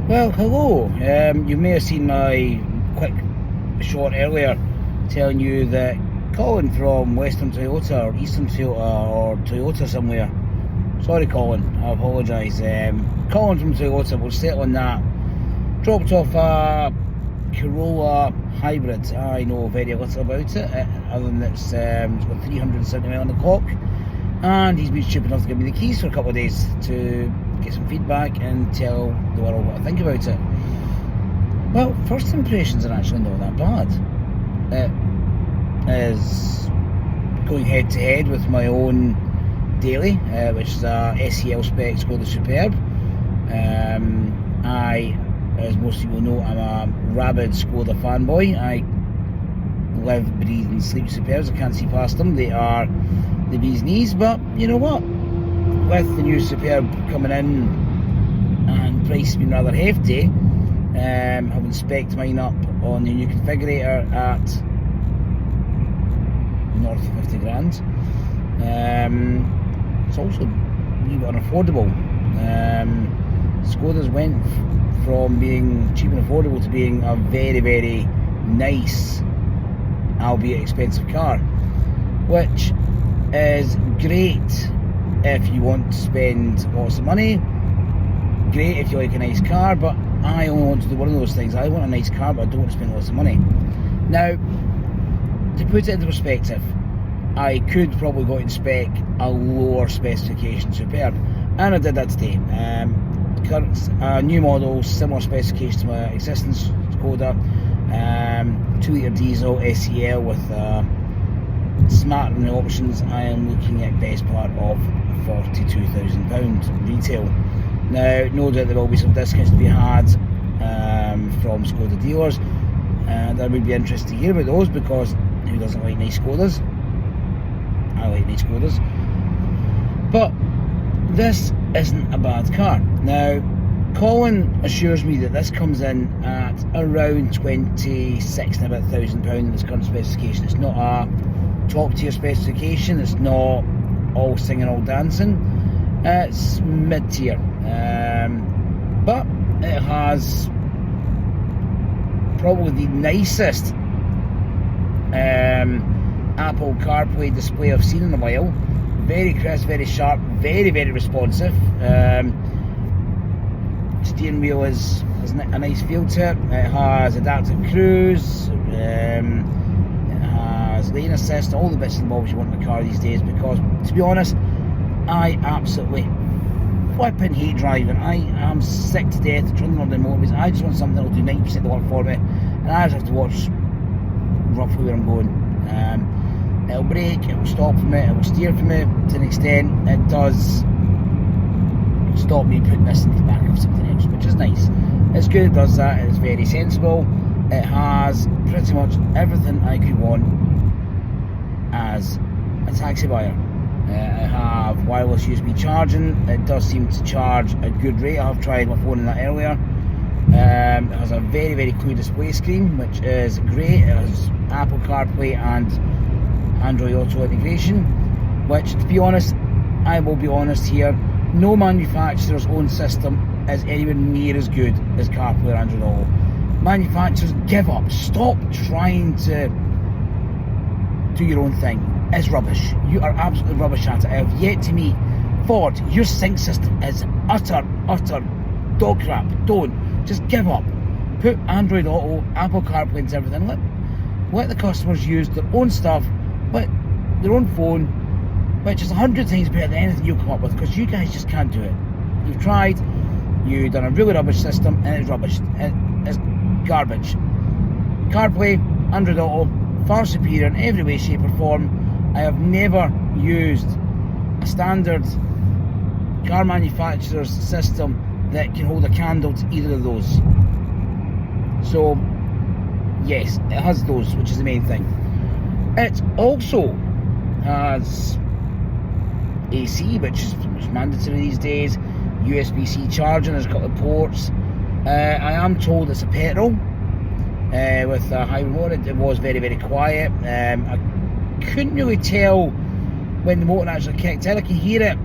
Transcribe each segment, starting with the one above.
Well, hello. You may have seen my quick short earlier telling you that Colin from Western Toyota or Eastern Toyota or Toyota somewhere. Sorry, Colin, I apologise. Colin from Toyota was set on that. Dropped off a Corolla hybrid. I know very little about it, other than it's got 370 miles on the clock. And he's been stupid enough to give me the keys for a couple of days to get some feedback and tell the world what I think about it. Well, first impressions are actually not that bad. It is going head to head with my own daily, which is a SEL spec Skoda Superb. I, as most people know, I'm a rabid Skoda fanboy. I live, breathe and sleep Superbs. I can't see past them. They are the bee's knees, but you know what? With the new Superb coming in and price being rather hefty, having spec'd mine up on the new configurator at north of 50 grand. It's also a wee bit unaffordable. Skoda's went from being cheap and affordable to being a very, very nice, albeit expensive car, which is great if you want to spend lots of money, great if you like a nice car, but I only want to do one of those things. I want a nice car, but I don't want to spend lots of money. Now, to put it into perspective, I could probably go out and spec a lower specification Superb, and I did that today. A new model, similar specification to my existing Skoda, 2-litre diesel SEL with smart in the options. I am looking at best part of £42,000 retail. Now, no doubt there will be some discounts to be had from Skoda dealers, and I would be interested to hear about those, because who doesn't like nice Skodas? I like nice Skodas. But this isn't a bad car. Now, Colin assures me that this comes in at around 26 and about £1,000 in its current specification. It's not a top tier specification, it's not all singing, all dancing, it's mid tier, but it has probably the nicest Apple CarPlay display I've seen in a while. Very crisp, very sharp, very, very responsive. Steering wheel has a nice feel to it. It has adaptive cruise, lane assist, all the bits and bobs you want in a car these days, because to be honest, I absolutely flipping hate driving. I am sick to death of running on the motorways. I just want something that will do 90% of the work for me, and I just have to watch roughly where I'm going. It'll brake, it will stop for me, it will steer for me to an extent. It does stop me putting this into the back of something else, which is nice. It's good, it does that, it's very sensible. It has pretty much everything I could want as a taxi buyer. I have wireless USB charging. It does seem to charge a good rate. I have tried my phone in that earlier. It has a very, very clear display screen, which is great. It has Apple CarPlay and Android Auto integration, which, to be honest, I will be honest here, no manufacturer's own system is anywhere near as good as CarPlay or Android Auto. Manufacturers, give up. Stop trying to do your own thing. It's rubbish. You are absolutely rubbish at it. I have yet to meet Ford. Your sync system is utter dog crap. Don't. Just give up. Put Android Auto, Apple CarPlay into everything. Let the customers use their own stuff, let their own phone, which is 100 times better than anything you'll come up with, because you guys just can't do it. You've tried, you've done a really rubbish system, and it's rubbish. It's garbage. CarPlay, Android Auto, far superior in every way, shape or form. I have never used a standard car manufacturer's system that can hold a candle to either of those. So yes, it has those, which is the main thing. It also has AC, which is mandatory these days. USB-C charging, there's a couple of ports. I am told it's a petrol with a high motor. It was very, very quiet. I couldn't really tell when the motor actually kicked in. I can hear it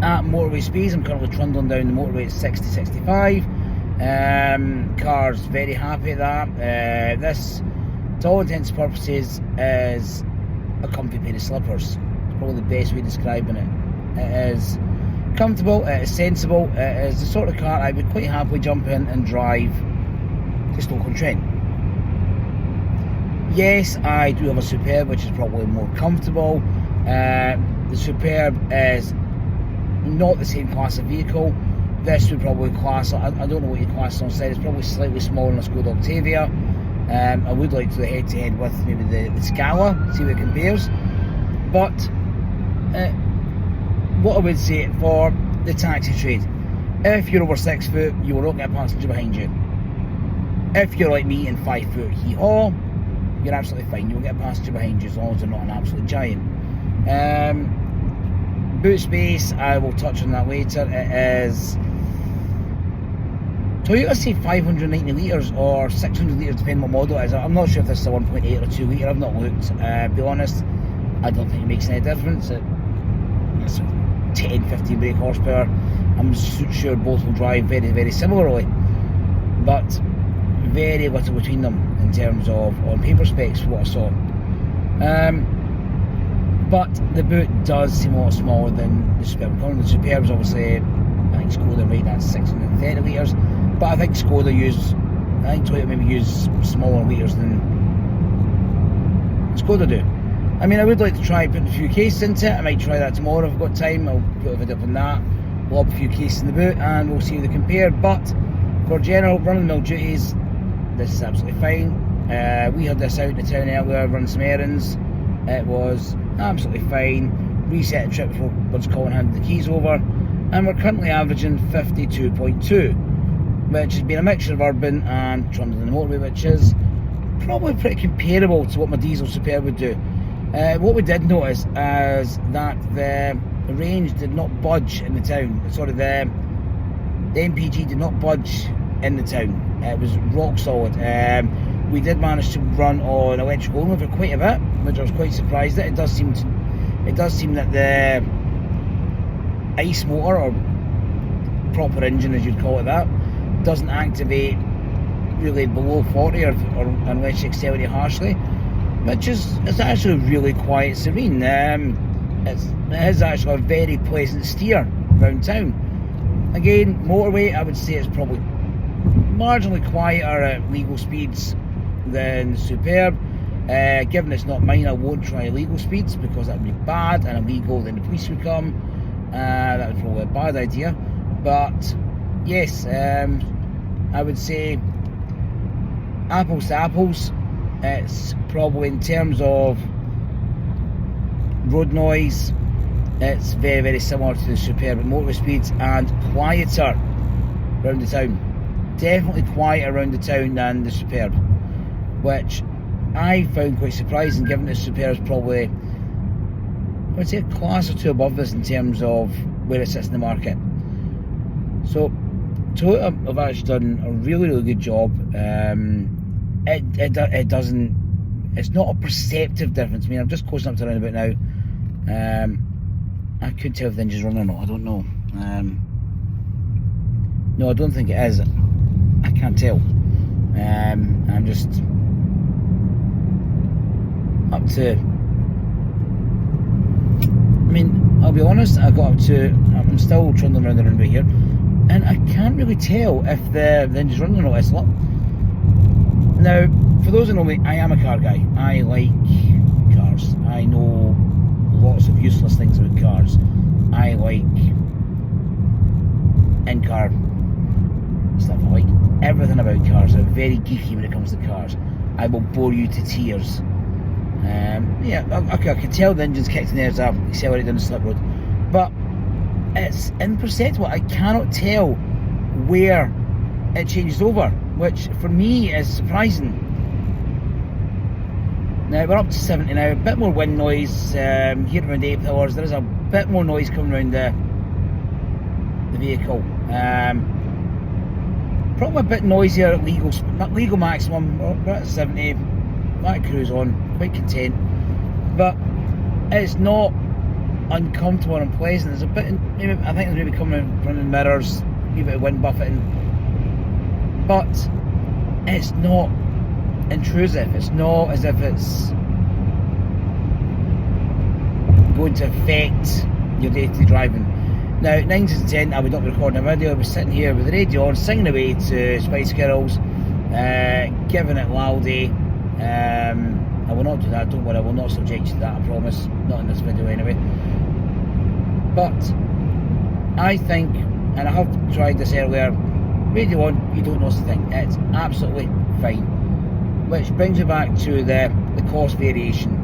at motorway speeds. I'm currently trundling down the motorway at 60, 65. Car's very happy at that. This, to all intents and purposes, is a comfy pair of slippers. It's probably the best way of describing it. It is comfortable, it is sensible, it is the sort of car I would quite happily jump in and drive to Stoke-on-Trent. Yes, I do have a Superb, which is probably more comfortable. The Superb is not the same class of vehicle. This would probably class, I don't know what you class it on side, it's probably slightly smaller than a Skoda Octavia. I would like to do a head-to-head with maybe the Scala, see what it compares. But what I would say for the taxi trade, if you're over 6 foot, you will not get a passenger behind you. If you're like me and 5 foot hee-haw, you're absolutely fine. You'll get a passenger behind you as long as they're not an absolute giant. Boot space, I will touch on that later. It is Toyota say 590 litres or 600 litres depending on what model it is. I'm not sure if this is a 1.8 or 2 litre, I've not looked. To be honest, I don't think it makes any difference. It's 10-15 brake horsepower. I'm sure both will drive very, very similarly, but very little between them in terms of on paper specs for what I saw. But the boot does seem a lot smaller than the Superb. The Superb's obviously, I think Skoda right at 630 litres, but I think Toyota maybe use smaller litres than Skoda do. I mean, I would like to try putting a few cases into it. I might try that tomorrow if I've got time. I'll put a video up on that, lob a few cases in the boot, and we'll see how they compare. But for general run-of-the-mill duties, this is absolutely fine. We had this out in the town earlier, running some errands. It was absolutely fine. Reset the trip before Bud's calling handed the keys over, and we're currently averaging 52.2, which has been a mixture of urban and trundling the motorway, which is probably pretty comparable to what my diesel Superb would do. What we did notice is that the range did not budge in the town. Sorry, the MPG did not budge in the town. It was rock solid. We did manage to run on electric only for quite a bit, which I was quite surprised at. It does seem that the ICE motor, or proper engine as you'd call it that, doesn't activate really below 40 or unless you accelerate harshly, which is actually really quiet, serene. It is actually a very pleasant steer around town. Again, motorway, I would say it's probably marginally quieter at legal speeds than Superb. Given it's not mine, I won't try legal speeds because that would be bad and illegal, then the police would come. That was probably a bad idea. But yes, I would say apples to apples, it's probably, in terms of road noise, it's very, very similar to the Superb at motor speeds, and quieter around the town. Definitely quieter around the town than the Superb, which I found quite surprising, given that Superb is probably, I would say, a class or two above this in terms of where it sits in the market. So Toyota have actually done a really, really good job. It doesn't, it's not a perceptive difference. I mean, I'm just closing up to the roundabout now. I couldn't tell if the engine's running or not, I don't know. No, I don't think it is. I can't tell. I'm just up to, I mean, I'll be honest, I got up to, I'm still trundling around the roundabout here, and I can't really tell if the engine's running or not. It's not. Now, for those who know me, I am a car guy. I like cars. I know lots of useless things about cars. I like in-car stuff. I like everything about cars. I'm very geeky when it comes to cars. I will bore you to tears. Yeah, I can tell the engine's kicked the nerves up, accelerate down the slip road, but it's imperceptible. I cannot tell where it changes over, which for me is surprising. Now we're up to 70 now, a bit more wind noise here around 8 hours. There is a bit more noise coming around the vehicle. Probably a bit noisier at legal maximum. We're at 70, that cruise on, quite content, but it's not uncomfortable and unpleasant. There's a bit, maybe, I think there's maybe coming running mirrors, a wee bit of wind buffeting, but it's not intrusive. It's not as if it's going to affect your day-to-day driving. Now, 9 to 10, I would not be recording a video. I was sitting here with the radio on, singing away to Spice Girls, giving it loudy. I will not do that, don't worry, I will not subject you to that, I promise. Not in this video anyway. But I think, and I have tried this earlier, radio on, you don't notice a thing. It's absolutely fine. Which brings me back to the cost variation.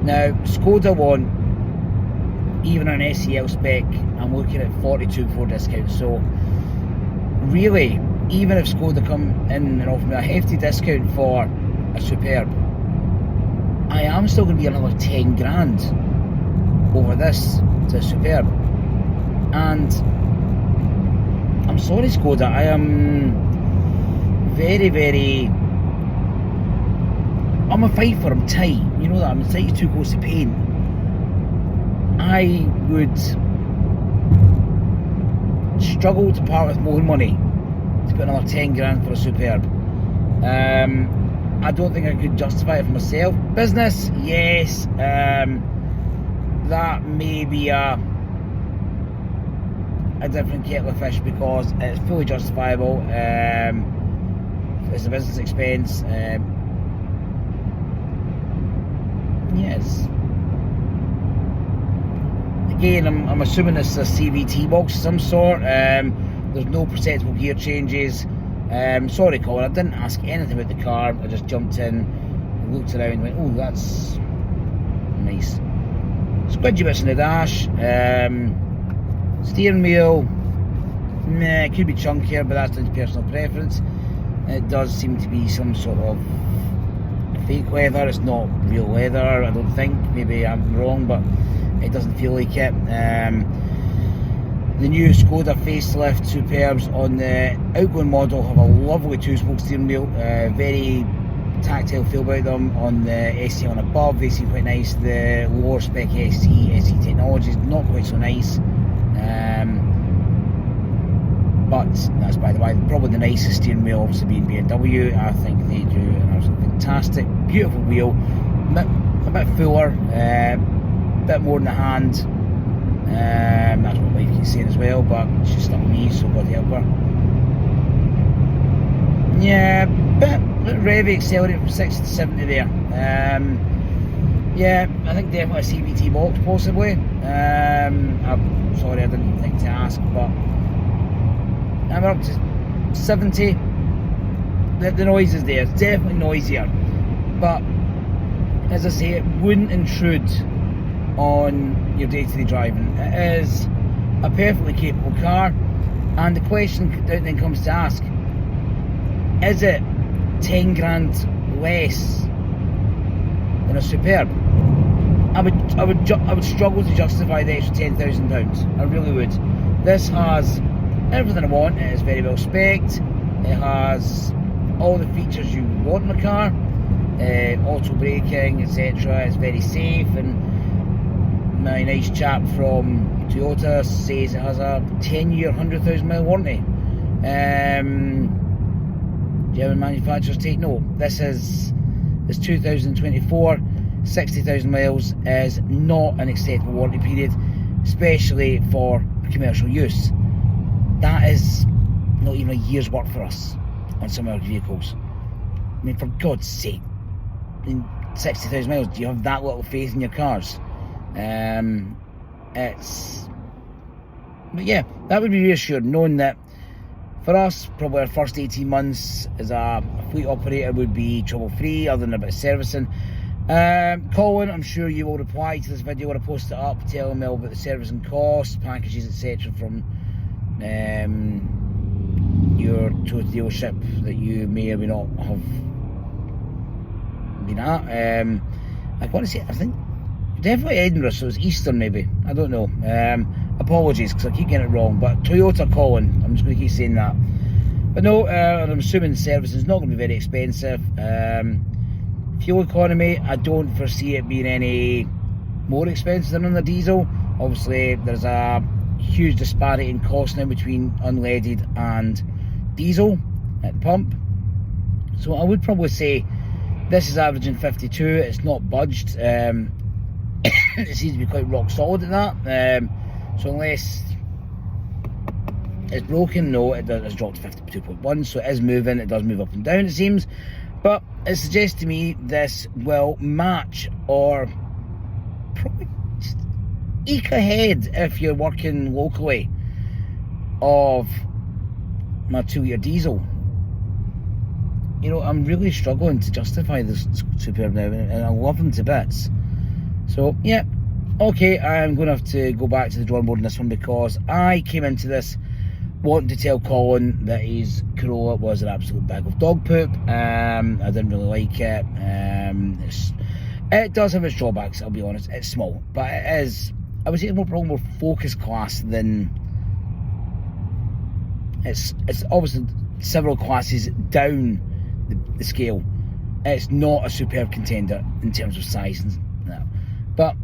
Now, Skoda want, even on an SEL spec, I'm looking at 42 before discount. So, really, even if Skoda come in and offer me a hefty discount for a Superb, I am still going to be another 10 grand over this to a Superb. And I'm sorry, Skoda, I am very, very, I'm a fight for, I'm tight, you know that, I'm tight too close to pain. I would struggle to part with more money to put another 10 grand for a Superb. I don't think I could justify it for myself. Business, yes, that may be a different kettle of fish because it's fully justifiable. It's a business expense. Yes. Again, I'm assuming this is a CVT box of some sort. There's no perceptible gear changes. Sorry, Colin, I didn't ask anything about the car. I just jumped in, looked around, and went, "Oh, that's nice." Squidgy bits in the dash. Steering wheel, meh, it could be chunkier, but that's down to personal preference. It does seem to be some sort of fake leather. It's not real leather, I don't think. Maybe I'm wrong, but it doesn't feel like it. The new Skoda facelift Superbs on the outgoing model have a lovely 2-spoke steering wheel, very tactile feel about them. On the SE on above, they seem quite nice. The lower spec SE technology is not quite so nice. But that's by the way, probably the nicest steering wheel obviously being BMW. I think they do an absolutely fantastic, beautiful wheel, a bit fuller, a bit more in the hand. That's what my wife keeps saying as well, but she's stuck with me, so God help her. Yeah, bit revy accelerator from 60 to 70 there. Yeah, I think definitely a CVT box possibly. I'm sorry I didn't think to ask, but I'm up to 70. The noise is there, it's definitely noisier, but as I say, it wouldn't intrude on your day-to-day driving. It is a perfectly capable car, and the question then comes to ask, is it 10 grand less than a Superb? I would struggle to justify the extra £10,000. I really would. This has everything I want. It is very well spec'd. It has all the features you want in a car, auto braking, etc. It's very safe, and my nice chap from Toyota says it has a 10-year, 100,000 mile warranty. German manufacturers take note. This is 2024. 60,000 miles is not an acceptable warranty period, especially for commercial use. That is not even a year's work for us on some of our vehicles. I mean, for God's sake, in 60,000 miles, do you have that little faith in your cars? But yeah, that would be reassured knowing that for us, probably our first 18 months as a fleet operator would be trouble-free, other than a bit of servicing. Colin, I'm sure you will reply to this video when I post it up, telling me all about the servicing costs, packages, etc. from your Toyota dealership that you may or may not have been at. I want to say, I think definitely Edinburgh, so it's Eastern maybe, I don't know. Apologies because I keep getting it wrong, but Toyota Colin, I'm just going to keep saying that. But no, I'm assuming servicing is not going to be very expensive. Fuel economy, I don't foresee it being any more expensive than on the diesel. Obviously, there's a huge disparity in cost now between unleaded and diesel at the pump. So I would probably say this is averaging 52. It's not budged. It seems to be quite rock solid at that. So unless it's broken, no, it has dropped to 52.1. So it is moving. It does move up and down, it seems. But it suggests to me this will match or probably just eke ahead if you're working locally of my 2-litre diesel. You know, I'm really struggling to justify this Superb now, and I love them to bits. So, yeah, okay, I'm going to have to go back to the drawing board on this one, because I came into this wanting to tell Colin that his Corolla was an absolute bag of dog poop. I didn't really like it. It does have its drawbacks, I'll be honest. It's small, but it is, I would say, it's probably more focus class than... It's obviously several classes down the scale. It's not a Superb contender in terms of size and that. But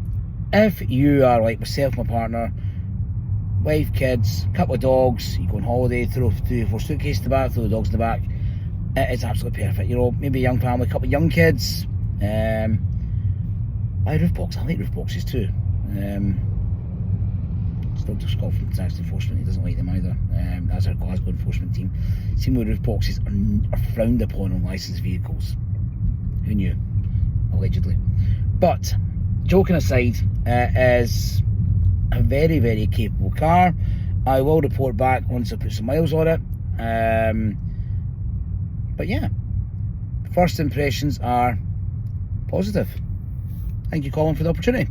if you are like myself, my partner, wife, kids, couple of dogs, you go on holiday, throw 3 or 4 suitcases in the back, throw the dogs in the back, it's absolutely perfect. You know, maybe a young family, a couple of young kids. I roof box. I like roof boxes too. Still to Scott from Tax Enforcement, he doesn't like them either. That's our Glasgow enforcement team. Similar roof boxes are frowned upon on licensed vehicles. Who knew? Allegedly. But joking aside, it is a very, very capable car. I will report back once I put some miles on it. But yeah, first impressions are positive. Thank you, Colin, for the opportunity.